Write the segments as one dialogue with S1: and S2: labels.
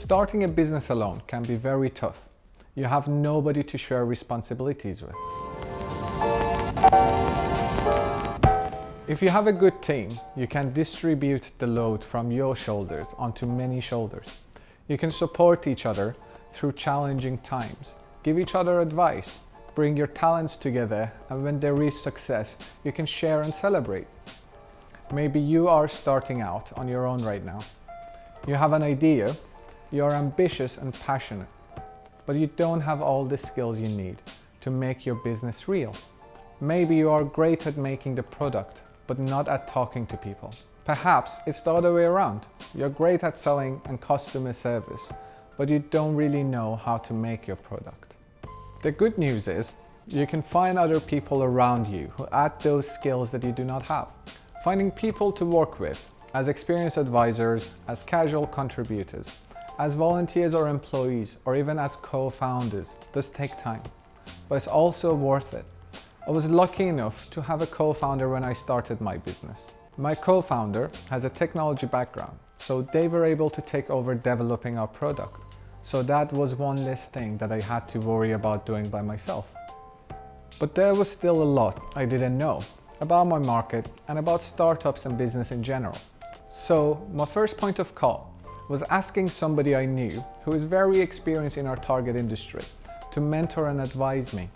S1: Starting a business alone can be very tough. You have nobody to share responsibilities with. If you have a good team, you can distribute the load from your shoulders onto many shoulders. You can support each other through challenging times, give each other advice, bring your talents together, and when there is success, you can share and celebrate. Maybe you are starting out on your own right now. You have an idea, you are ambitious and passionate, but you don't have all the skills you need to make your business real. Maybe you are great at making the product, but not at talking to people. Perhaps it's the other way around. You're great at selling and customer service, but you don't really know how to make your product. The good news is, you can find other people around you who add those skills that you do not have. Finding people to work with, as experienced advisors, as casual contributors, as volunteers or employees, or even as co-founders, does take time, but it's also worth it. I was lucky enough to have a co-founder when I started my business. My co-founder has a technology background, so they were able to take over developing our product. So that was one less thing that I had to worry about doing by myself. But there was still a lot I didn't know about my market and about startups and business in general. So my first point of call was asking somebody I knew who is very experienced in our target industry to mentor and advise me.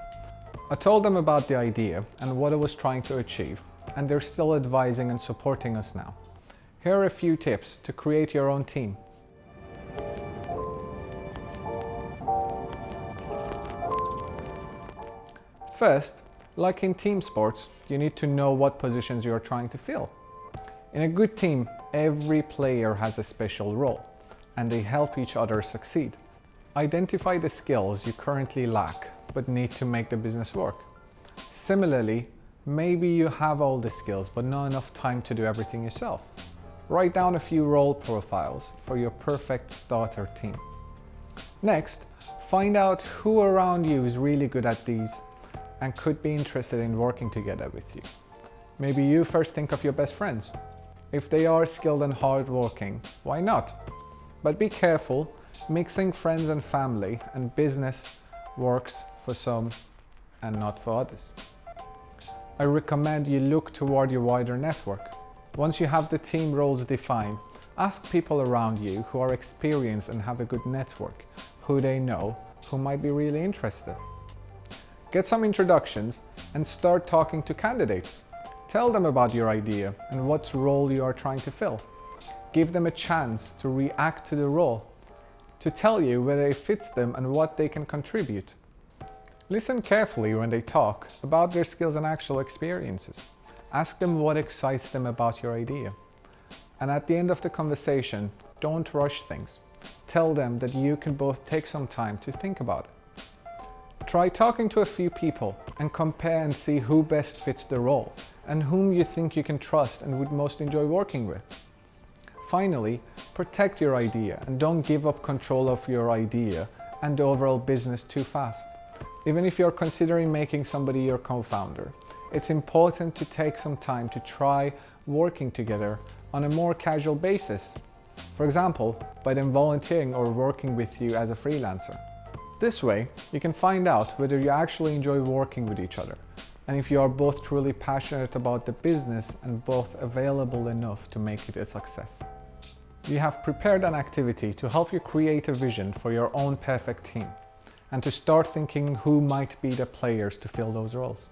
S1: I told them about the idea and what I was trying to achieve, and they're still advising and supporting us now. Here are a few tips to create your own team. First, like in team sports, you need to know what positions you are trying to fill. In a good team, every player has a special role, and they help each other succeed. Identify the skills you currently lack, but need to make the business work. Similarly, maybe you have all the skills, but not enough time to do everything yourself. Write down a few role profiles for your perfect starter team. Next, find out who around you is really good at these and could be interested in working together with you. Maybe you first think of your best friends. If they are skilled and hardworking, why not? But be careful, mixing friends and family and business works for some and not for others. I recommend you look toward your wider network. Once you have the team roles defined, ask people around you who are experienced and have a good network, who they know, who might be really interested. Get some introductions and start talking to candidates. Tell them about your idea and what role you are trying to fill. Give them a chance to react to the role, to tell you whether it fits them and what they can contribute. Listen carefully when they talk about their skills and actual experiences. Ask them what excites them about your idea. And at the end of the conversation, don't rush things. Tell them that you can both take some time to think about it. Try talking to a few people and compare and see who best fits the role and whom you think you can trust and would most enjoy working with. Finally, protect your idea and don't give up control of your idea and the overall business too fast. Even if you're considering making somebody your co-founder, it's important to take some time to try working together on a more casual basis. For example, by them volunteering or working with you as a freelancer. This way, you can find out whether you actually enjoy working with each other and if you are both truly passionate about the business and both available enough to make it a success. You have prepared an activity to help you create a vision for your own perfect team and to start thinking who might be the players to fill those roles.